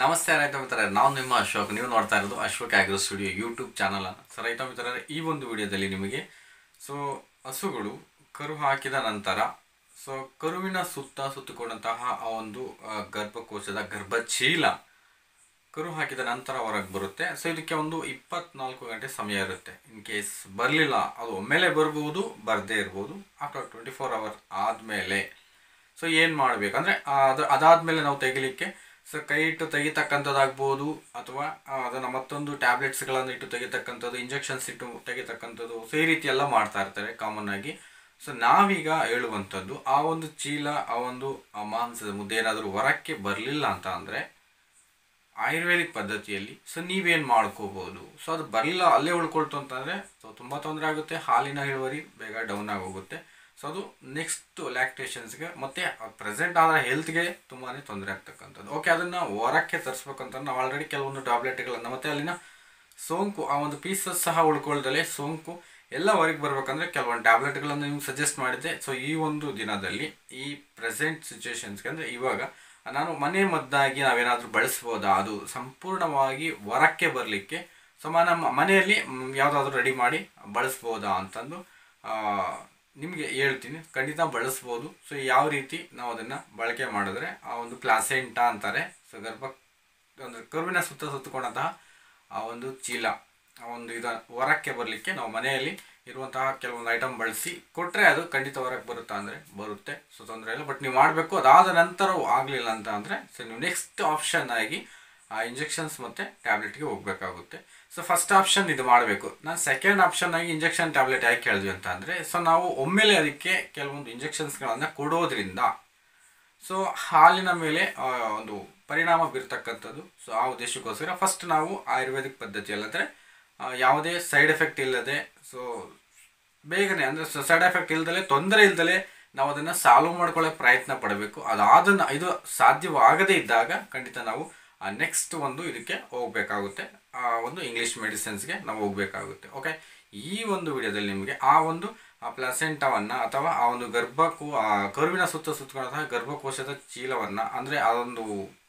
ನಮಸ್ತೆ ರೈತ ಮಿತ್ರರೇ, ನಾನು ನಿಮ್ಮ ಅಶೋಕ್. ನೀವು ನೋಡ್ತಾ ಇರೋದು Ashok agro studio YouTube channel ಅನ್ನು. ರೈತ ಮಿತ್ರರೇ, ಈ ಒಂದು ವಿಡಿಯೋದಲ್ಲಿ ನಿಮಗೆ ಹಸುಗಳು ಕರು ಹಾಕಿದ ನಂತರ ಕರುವಿನ ಸುತ್ತಿಕೊಂಡಂತಹ ಆ ಒಂದು ಗರ್ಭಕೋಶದ ಗರ್ಭಚೀಲ ಕರು ಹಾಕಿದ ನಂತರ ಹೊರಗೆ ಬರುತ್ತೆ. ಇದಕ್ಕೆ ಒಂದು 24 ಗಂಟೆ ಸಮಯ ಇರುತ್ತೆ. ಇನ್ ಕೇಸ್ ಬರಲಿಲ್ಲ, ಅದು ಒಮ್ಮೆಲೆ ಬರ್ಬೋದು, ಬರದೇ ಇರ್ಬೋದು. ಆಫ್ಟರ್ 24 ಅವರ್ ಆದಮೇಲೆ ಏನು ಮಾಡಬೇಕಂದ್ರೆ ಅದಾದಮೇಲೆ ನಾವು ತೆಗಿಲಿಕ್ಕೆ ಕೈ ಇಟ್ಟು ತೆಗಿತಕ್ಕಂಥದ್ದಾಗ್ಬೋದು, ಅಥವಾ ಅದನ್ನು ಮತ್ತೊಂದು ಟ್ಯಾಬ್ಲೆಟ್ಸ್ಗಳನ್ನು ಇಟ್ಟು ತೆಗಿತಕ್ಕಂಥದ್ದು, ಇಂಜೆಕ್ಷನ್ಸ್ ಇಟ್ಟು ತೆಗಿತಕ್ಕಂಥದ್ದು. ಈ ರೀತಿ ಎಲ್ಲ ಮಾಡ್ತಾ ಇರ್ತಾರೆ ಕಾಮನ್ ಆಗಿ. ನಾವೀಗ ಹೇಳುವಂಥದ್ದು, ಆ ಒಂದು ಚೀಲ, ಆ ಒಂದು ಮಾಂಸದ ಮುದ್ದೆ ಏನಾದರೂ ಹೊರಕ್ಕೆ ಬರಲಿಲ್ಲ ಅಂತ ಅಂದರೆ ಆಯುರ್ವೇದಿಕ್ ಪದ್ಧತಿಯಲ್ಲಿ ನೀವೇನು ಮಾಡ್ಕೋಬೋದು. ಅದು ಬರಲಿಲ್ಲ, ಅಲ್ಲೇ ಉಳ್ಕೊಳ್ತು ಅಂತಂದರೆ ತುಂಬ ತೊಂದರೆ ಆಗುತ್ತೆ. ಹಾಲಿನ ಇಳುವರಿ ಬೇಗ ಡೌನ್ ಆಗೋಗುತ್ತೆ. ಅದು ನೆಕ್ಸ್ಟ್ ಲ್ಯಾಕ್ಟೇಷನ್ಸ್ಗೆ ಮತ್ತು ಪ್ರೆಸೆಂಟ್ ಆದ ಹೆಲ್ತ್ಗೆ ತುಂಬಾ ತೊಂದರೆ ಆಗ್ತಕ್ಕಂಥದ್ದು. ಓಕೆ, ಅದನ್ನು ಹೊರಕ್ಕೆ ತರಿಸ್ಬೇಕಂತ ನಾವು ಆಲ್ರೆಡಿ ಕೆಲವೊಂದು ಟ್ಯಾಬ್ಲೆಟ್ಗಳನ್ನು ಮತ್ತು ಅಲ್ಲಿನ ಸೋಂಕು, ಆ ಒಂದು ಪೀಸಸ್ ಸಹ ಉಳ್ಕೊಳ್ದಲೇ ಸೋಂಕು ಎಲ್ಲ ಹೊರಗೆ ಬರಬೇಕಂದ್ರೆ ಕೆಲವೊಂದು ಟ್ಯಾಬ್ಲೆಟ್ಗಳನ್ನು ನಿಮ್ಗೆ ಸಜೆಸ್ಟ್ ಮಾಡಿದ್ದೆ. ಈ ಒಂದು ದಿನದಲ್ಲಿ ಈ ಪ್ರೆಸೆಂಟ್ ಸಿಚುವೇಶನ್ಸ್ಗೆ ಅಂದರೆ ಇವಾಗ ನಾನು ಮನೆ ಮದ್ದಾಗಿ ನಾವೇನಾದರೂ ಬಳಸ್ಬೋದಾ, ಅದು ಸಂಪೂರ್ಣವಾಗಿ ಹೊರಕ್ಕೆ ಬರಲಿಕ್ಕೆ ನಮ್ಮ ಮನೆಯಲ್ಲಿ ಯಾವುದಾದ್ರೂ ರೆಡಿ ಮಾಡಿ ಬಳಸ್ಬೋದಾ ಅಂತಂದು ನಿಮಗೆ ಹೇಳ್ತೀನಿ. ಖಂಡಿತ ಬಳಸ್ಬೋದು. ಯಾವ ರೀತಿ ನಾವು ಅದನ್ನು ಬಳಕೆ ಮಾಡಿದ್ರೆ ಆ ಒಂದು ಪ್ಲಾಸೆಂಟಾ ಅಂತಾರೆ, ಅಂದರೆ ಕರುವಿನ ಸುತ್ತಿಕೊಂಡಂತಹ ಆ ಒಂದು ಚೀಲ, ಆ ಒಂದು ಹೊರಕ್ಕೆ ಬರಲಿಕ್ಕೆ ನಾವು ಮನೆಯಲ್ಲಿ ಇರುವಂತಹ ಕೆಲವೊಂದು ಐಟಮ್ ಬಳಸಿ ಕೊಟ್ಟರೆ ಅದು ಖಂಡಿತ ಹೊರಗೆ ಬರುತ್ತಾ ಅಂದರೆ ಬರುತ್ತೆ. ತೊಂದರೆ ಇಲ್ಲ. ಬಟ್ ನೀವು ಮಾಡಬೇಕು. ಅದಾದ ನಂತರ ಆಗಲಿಲ್ಲ ಅಂತ ಅಂದರೆ ನೀವು ನೆಕ್ಸ್ಟ್ ಆಪ್ಷನ್ ಆಗಿ ಆ ಇಂಜೆಕ್ಷನ್ಸ್ ಮತ್ತು ಟ್ಯಾಬ್ಲೆಟ್ಗೆ ಹೋಗಬೇಕಾಗುತ್ತೆ. ಫಸ್ಟ್ ಆಪ್ಷನ್ ಇದು ಮಾಡಬೇಕು. ನಾನು ಸೆಕೆಂಡ್ ಆಪ್ಷನ್ ಆಗಿ ಇಂಜೆಕ್ಷನ್ ಟ್ಯಾಬ್ಲೆಟ್ ಯಾಕೆ ಕೇಳಿದ್ವಿ ಅಂತ ಅಂದರೆ ನಾವು ಒಮ್ಮೆಲೆ ಅದಕ್ಕೆ ಕೆಲವೊಂದು ಇಂಜೆಕ್ಷನ್ಸ್ಗಳನ್ನು ಕೊಡೋದ್ರಿಂದ ಹಾಲಿನ ಮೇಲೆ ಒಂದು ಪರಿಣಾಮ ಬೀರ್ತಕ್ಕಂಥದ್ದು. ಆ ಉದ್ದೇಶಕ್ಕೋಸ್ಕರ ಫಸ್ಟ್ ನಾವು ಆಯುರ್ವೇದಿಕ್ ಪದ್ಧತಿಯಲ್ಲಿ ಅಂದರೆ ಯಾವುದೇ ಸೈಡ್ ಎಫೆಕ್ಟ್ ಇಲ್ಲದೆ ಬೇಗನೆ ಅಂದರೆ ಸೈಡ್ ಎಫೆಕ್ಟ್ ಇಲ್ದಲೇ, ತೊಂದರೆ ಇಲ್ದಲೇ ನಾವು ಅದನ್ನು ಸಾಲ್ವ್ ಮಾಡ್ಕೊಳ್ಳೋಕೆ ಪ್ರಯತ್ನ ಪಡಬೇಕು. ಇದು ಸಾಧ್ಯವಾಗದೇ ಇದ್ದಾಗ ಖಂಡಿತ ನಾವು ನೆಕ್ಸ್ಟ್ ಒಂದು ಇದಕ್ಕೆ ಹೋಗಬೇಕಾಗುತ್ತೆ, ಆ ಒಂದು ಇಂಗ್ಲೀಷ್ ಮೆಡಿಸಿನ್ಸ್ಗೆ ನಾವು ಹೋಗಬೇಕಾಗುತ್ತೆ. ಓಕೆ, ಈ ಒಂದು ವಿಡಿಯೋದಲ್ಲಿ ನಿಮಗೆ ಆ ಒಂದು ಪ್ಲಾಸೆಂಟಾವನ್ನು ಅಥವಾ ಆ ಒಂದು ಕರುವಿನ ಸುತ್ತಿಕೊಂಡಂತಹ ಗರ್ಭಕೋಶದ ಚೀಲವನ್ನು, ಅಂದರೆ ಆ ಒಂದು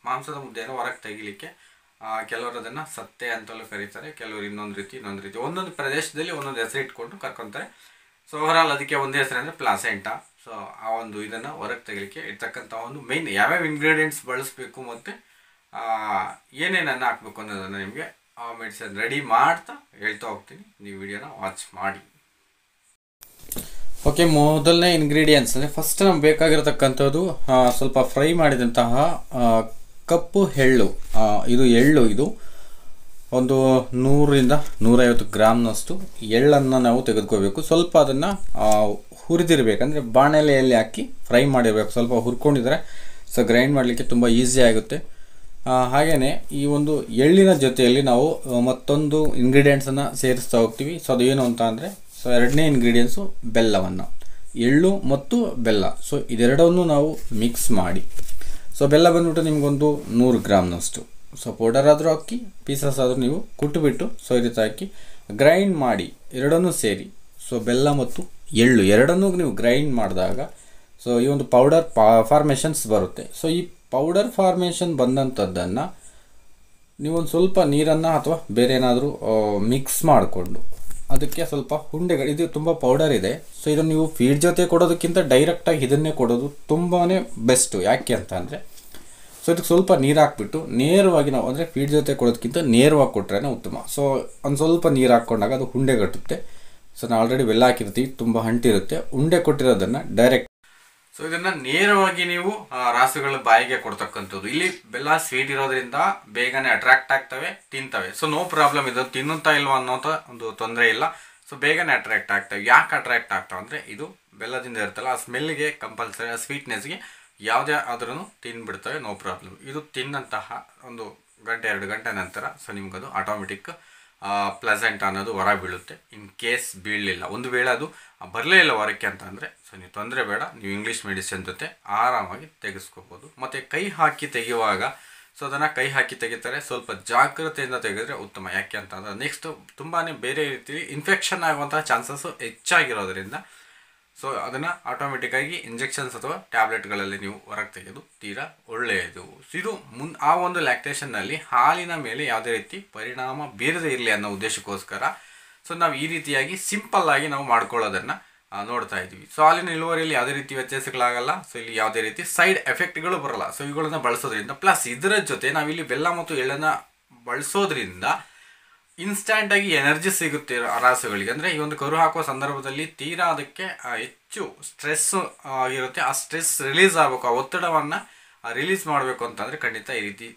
ಮಾಂಸದ ಮುದ್ದೆಯನ್ನು ಹೊರಗೆ ತೆಗಿಲಿಕ್ಕೆ ಕೆಲವರು ಅದನ್ನು ಸತ್ತೆ ಅಂತಲೂ ಕರೀತಾರೆ, ಕೆಲವರು ಇನ್ನೊಂದು ರೀತಿ ಒಂದೊಂದು ಪ್ರದೇಶದಲ್ಲಿ ಒಂದೊಂದು ಹೆಸರು ಇಟ್ಕೊಂಡು ಕರ್ಕೊತಾರೆ. ಓವರಾಲ್ ಅದಕ್ಕೆ ಒಂದೇ ಹೆಸರು ಅಂದರೆ ಪ್ಲಾಸೆಂಟಾ. ಆ ಒಂದು ಇದನ್ನು ಹೊರಗೆ ತೆಗಿಲಿಕ್ಕೆ ಇರ್ತಕ್ಕಂಥ ಒಂದು ಮೇಯ್ನ್ ಯಾವ್ಯಾವ ಇಂಗ್ರೀಡಿಯೆಂಟ್ಸ್ ಬಳಸಬೇಕು ಮತ್ತು ಏನೇನನ್ನು ಹಾಕಬೇಕು ಅನ್ನೋದನ್ನು ನಿಮಗೆ ಆ ಮೆಡಿಸಿನ್ ರೆಡಿ ಮಾಡ್ತಾ ಹೇಳ್ತಾ ಹೋಗ್ತೀನಿ. ನೀವು ವಿಡಿಯೋನ ವಾಚ್ ಮಾಡಿ. ಓಕೆ, ಮೊದಲನೇ ಇಂಗ್ರೀಡಿಯೆಂಟ್ಸ್ ಅಂದರೆ ಫಸ್ಟ್ ನಮ್ಗೆ ಬೇಕಾಗಿರತಕ್ಕಂಥದ್ದು ಸ್ವಲ್ಪ ಫ್ರೈ ಮಾಡಿದಂತಹ ಕಪ್ಪು ಎಳ್ಳು. ಇದು ಒಂದು 100ರಿಂದ 150 ಗ್ರಾಮ್ನಷ್ಟು ಎಳ್ಳನ್ನು ನಾವು ತೆಗೆದುಕೋಬೇಕು. ಸ್ವಲ್ಪ ಅದನ್ನು ಹುರಿದಿರಬೇಕಂದ್ರೆ ಬಾಣಲೆಯಲ್ಲಿ ಹಾಕಿ ಫ್ರೈ ಮಾಡಿರಬೇಕು. ಸ್ವಲ್ಪ ಹುರ್ಕೊಂಡಿದ್ರೆ ಗ್ರೈಂಡ್ ಮಾಡಲಿಕ್ಕೆ ತುಂಬ ಈಸಿ ಆಗುತ್ತೆ. ಹಾಗೆಯೇ ಈ ಒಂದು ಎಳ್ಳಿನ ಜೊತೆಯಲ್ಲಿ ನಾವು ಮತ್ತೊಂದು ಇಂಗ್ರೀಡಿಯೆಂಟ್ಸನ್ನು ಸೇರಿಸ್ತಾ ಹೋಗ್ತೀವಿ. ಅದು ಏನು ಅಂತ ಅಂದರೆ ಎರಡನೇ ಇಂಗ್ರೀಡಿಯೆಂಟ್ಸು ಬೆಲ್ಲವನ್ನು, ಎಳ್ಳು ಮತ್ತು ಬೆಲ್ಲ. ಇದೆರಡನ್ನು ನಾವು ಮಿಕ್ಸ್ ಮಾಡಿ, ಬೆಲ್ಲ ಬಂದ್ಬಿಟ್ಟು ನಿಮಗೊಂದು 100 ಗ್ರಾಮ್ನಷ್ಟು. ಪೌಡರ್ ಆದರೂ ಹಾಕಿ, ಪೀಸಸ್ ಆದರೂ ನೀವು ಕುಟ್ಟುಬಿಟ್ಟು ಈ ರೀತಿ ಹಾಕಿ ಗ್ರೈಂಡ್ ಮಾಡಿ ಎರಡನ್ನೂ ಸೇರಿ ಬೆಲ್ಲ ಮತ್ತು ಎಳ್ಳು ಎರಡನ್ನೂ ನೀವು ಗ್ರೈಂಡ್ ಮಾಡಿದಾಗ ಈ ಒಂದು ಪೌಡರ್ ಫಾರ್ಮೇಷನ್ಸ್ ಬರುತ್ತೆ. ಈ ಪೌಡರ್ ಫಾರ್ಮೇಷನ್ ಬಂದಂಥದ್ದನ್ನು ನೀವೊಂದು ಸ್ವಲ್ಪ ನೀರನ್ನು ಅಥವಾ ಬೇರೆ ಏನಾದರೂ ಮಿಕ್ಸ್ ಮಾಡಿಕೊಂಡು ಅದಕ್ಕೆ ಸ್ವಲ್ಪ ಉಂಡೆಗಳು, ಇದು ತುಂಬ ಪೌಡರ್ ಇದೆ. ಇದನ್ನು ನೀವು ಫೀಡ್ ಜೊತೆ ಕೊಡೋದಕ್ಕಿಂತ ಡೈರೆಕ್ಟಾಗಿ ಇದನ್ನೇ ಕೊಡೋದು ತುಂಬಾ ಬೆಸ್ಟು. ಯಾಕೆ ಅಂತ ಅಂದರೆ ಇದಕ್ಕೆ ಸ್ವಲ್ಪ ನೀರು ಹಾಕ್ಬಿಟ್ಟು ನೇರವಾಗಿ ನಾವು ಅಂದರೆ ಫೀಡ್ ಜೊತೆ ಕೊಡೋದಕ್ಕಿಂತ ನೇರವಾಗಿ ಕೊಟ್ಟರೆ ಉತ್ತಮ. ಒಂದು ಸ್ವಲ್ಪ ನೀರು ಹಾಕ್ಕೊಂಡಾಗ ಅದು ಉಂಡೆ ಕಟ್ಟುತ್ತೆ. ನಾವು ಆಲ್ರೆಡಿ ಬೆಲ್ಲ ಹಾಕಿರ್ತೀವಿ, ತುಂಬ ಅಂಟಿರುತ್ತೆ. ಉಂಡೆ ಕೊಟ್ಟಿರೋದನ್ನು ಡೈರೆಕ್ಟ್ ಇದನ್ನು ನೇರವಾಗಿ ನೀವು ರಾಸುಗಳ ಬಾಯಿಗೆ ಕೊಡ್ತಕ್ಕಂಥದ್ದು. ಇಲ್ಲಿ ಬೆಲ್ಲ ಸ್ವೀಟ್ ಇರೋದ್ರಿಂದ ಬೇಗನೆ ಅಟ್ರಾಕ್ಟ್ ಆಗ್ತವೆ, ತಿಂತವೆ. No problem. ಇದು ತಿನ್ನುತ್ತಾ ಇಲ್ವಾ ಅನ್ನೋಂಥ ಒಂದು ತೊಂದರೆ ಇಲ್ಲ. ಬೇಗನೆ ಅಟ್ರಾಕ್ಟ್ ಆಗ್ತವೆ. ಯಾಕೆ ಅಟ್ರಾಕ್ಟ್ ಆಗ್ತವೆ ಅಂದರೆ ಇದು ಬೆಲ್ಲದಿಂದ ಇರುತ್ತಲ್ಲ, ಆ ಸ್ಮೆಲ್ಗೆ ಕಂಪಲ್ಸರಿ, ಆ ಸ್ವೀಟ್ನೆಸ್ಗೆ ಯಾವುದೇ ಆದ್ರೂ ತಿಂದುಬಿಡ್ತವೆ. No problem. ಇದು ತಿನ್ನಂತಹ ಒಂದು 1-2 ಗಂಟೆ ನಂತರ ನಿಮ್ಗದು ಆಟೋಮೆಟಿಕ್ ಪ್ಲೆಸೆಂಟ್ ಅನ್ನೋದು ಹೊರ ಬೀಳುತ್ತೆ. ಇನ್ ಕೇಸ್ ಬೀಳಲಿಲ್ಲ, ಒಂದು ವೇಳೆ ಅದು ಬರಲೇ ಇಲ್ಲ ಹೊರಕ್ಕೆ ಅಂತ ಅಂದರೆ ನೀವು ತೊಂದರೆ ಬೇಡ, ನೀವು ಇಂಗ್ಲೀಷ್ ಮೆಡಿಸಿನ್ ಜೊತೆ ಆರಾಮಾಗಿ ತೆಗೆಸ್ಕೋಬೋದು. ಮತ್ತು ಕೈ ಹಾಕಿ ತೆಗೆಯುವಾಗ ಅದನ್ನು ಕೈ ಹಾಕಿ ತೆಗಿತಾರೆ, ಸ್ವಲ್ಪ ಜಾಗ್ರತೆಯಿಂದ ತೆಗೆದರೆ ಉತ್ತಮ. ಯಾಕೆ ಅಂತಂದರೆ ನೆಕ್ಸ್ಟು ತುಂಬಾ ಬೇರೆ ರೀತಿ ಇನ್ಫೆಕ್ಷನ್ ಆಗುವಂಥ ಚಾನ್ಸಸ್ಸು ಹೆಚ್ಚಾಗಿರೋದ್ರಿಂದ ಸೊ ಅದನ್ನು ಆಟೋಮೆಟಿಕ್ಕಾಗಿ ಇಂಜೆಕ್ಷನ್ಸ್ ಅಥವಾ ಟ್ಯಾಬ್ಲೆಟ್ಗಳಲ್ಲಿ ನೀವು ಹೊರಗೆ ತೆಗೆದು ತೀರಾ ಒಳ್ಳೆಯದು. ಇದು ಆ ಒಂದು ಲ್ಯಾಕ್ಟೇಷನ್ನಲ್ಲಿ ಹಾಲಿನ ಮೇಲೆ ಯಾವುದೇ ರೀತಿ ಪರಿಣಾಮ ಬೀರದೇ ಇರಲಿ ಅನ್ನೋ ಉದ್ದೇಶಕ್ಕೋಸ್ಕರ ಸೊ ನಾವು ಈ ರೀತಿಯಾಗಿ ಸಿಂಪಲ್ಲಾಗಿ ನಾವು ಮಾಡ್ಕೊಳ್ಳೋದನ್ನು ನೋಡ್ತಾ ಇದ್ದೀವಿ. ಸೊ ಹಾಲಿನ ಇಳುವರಿಯಲ್ಲಿ ಯಾವುದೇ ರೀತಿ ವ್ಯತ್ಯಾಸಗಳಾಗಲ್ಲ. ಸೊ ಇಲ್ಲಿ ಯಾವುದೇ ರೀತಿ ಸೈಡ್ ಎಫೆಕ್ಟ್ಗಳು ಬರಲ್ಲ. ಸೊ ಇವುಗಳನ್ನು ಬಳಸೋದ್ರಿಂದ ಪ್ಲಸ್ ಇದರ ಜೊತೆ ನಾವಿಲ್ಲಿ ಬೆಲ್ಲ ಮತ್ತು ಎಳ್ಳನ್ನು ಬಳಸೋದ್ರಿಂದ ಇನ್ಸ್ಟ್ಯಾಂಟಾಗಿ ಎನರ್ಜಿ ಸಿಗುತ್ತೆ ರಾಸುಗಳಿಗೆ. ಅಂದರೆ ಈ ಒಂದು ಕರು ಹಾಕುವ ಸಂದರ್ಭದಲ್ಲಿ ತೀರಾ ಅದಕ್ಕೆ ಹೆಚ್ಚು ಸ್ಟ್ರೆಸ್ ಆಗಿರುತ್ತೆ. ಆ ಸ್ಟ್ರೆಸ್ ರಿಲೀಸ್ ಆಗಬೇಕು, ಆ ಒತ್ತಡವನ್ನು ರಿಲೀಸ್ ಮಾಡಬೇಕು ಅಂತಂದರೆ ಖಂಡಿತ ಈ ರೀತಿ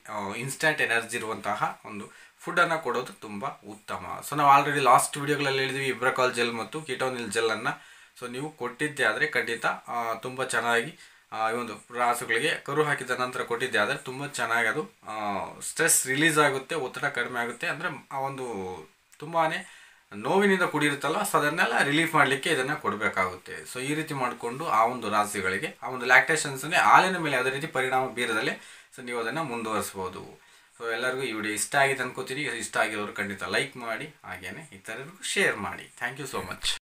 ಇನ್ಸ್ಟ್ಯಾಂಟ್ ಎನರ್ಜಿ ಇರುವಂತಹ ಒಂದು ಫುಡ್ಡನ್ನು ಕೊಡೋದು ತುಂಬ ಉತ್ತಮ. ಸೊ ನಾವು ಆಲ್ರೆಡಿ ಲಾಸ್ಟ್ ವಿಡಿಯೋಗಳಲ್ಲಿ ಹೇಳಿದ್ವಿ ಇಬ್ರಕಾಲ್ ಜೆಲ್ ಮತ್ತು ಕೀಟೋನಿಲ್ ಜೆಲ್ಲನ್ನು ಸೊ ನೀವು ಕೊಟ್ಟಿದ್ದೆ ಆದರೆ ಖಂಡಿತ ತುಂಬ ಚೆನ್ನಾಗಿ ಈ ಒಂದು ರಾಸುಗಳಿಗೆ ಕರು ಹಾಕಿದ ನಂತರ ಕೊಟ್ಟಿದ್ದೆ ಆದರೆ ತುಂಬ ಚೆನ್ನಾಗಿ ಅದು ಸ್ಟ್ರೆಸ್ ರಿಲೀಸ್ ಆಗುತ್ತೆ, ಒತ್ತಡ ಕಡಿಮೆ ಆಗುತ್ತೆ. ಅಂದರೆ ಆ ಒಂದು ತುಂಬಾ ನೋವಿನಿಂದ ಕೂಡಿರುತ್ತಲ್ಲ, ಸೊ ಅದನ್ನೆಲ್ಲ ರಿಲೀಫ್ ಮಾಡಲಿಕ್ಕೆ ಇದನ್ನು ಕೊಡಬೇಕಾಗುತ್ತೆ. ಸೊ ಈ ರೀತಿ ಮಾಡಿಕೊಂಡು ಆ ಒಂದು ರಾಸುಗಳಿಗೆ ಆ ಒಂದು ಲ್ಯಾಕ್ಟೇಷನ್ಸನ್ನೇ ಹಾಲಿನ ಮೇಲೆ ಯಾವುದೇ ರೀತಿ ಪರಿಣಾಮ ಬೀರದಲ್ಲೇ ಸೊ ನೀವು ಅದನ್ನು ಮುಂದುವರಿಸ್ಬೋದು. ಸೊ ಎಲ್ಲರಿಗೂ ಈ ವಿಡಿಯೋ ಇಷ್ಟ ಆಗಿದೆ ಅನ್ಕೋತೀನಿ. ಇಷ್ಟ ಆಗಿರೋರು ಖಂಡಿತ ಲೈಕ್ ಮಾಡಿ, ಹಾಗೇನೆ ಇತರರಿಗೂ ಶೇರ್ ಮಾಡಿ. Thank you so much.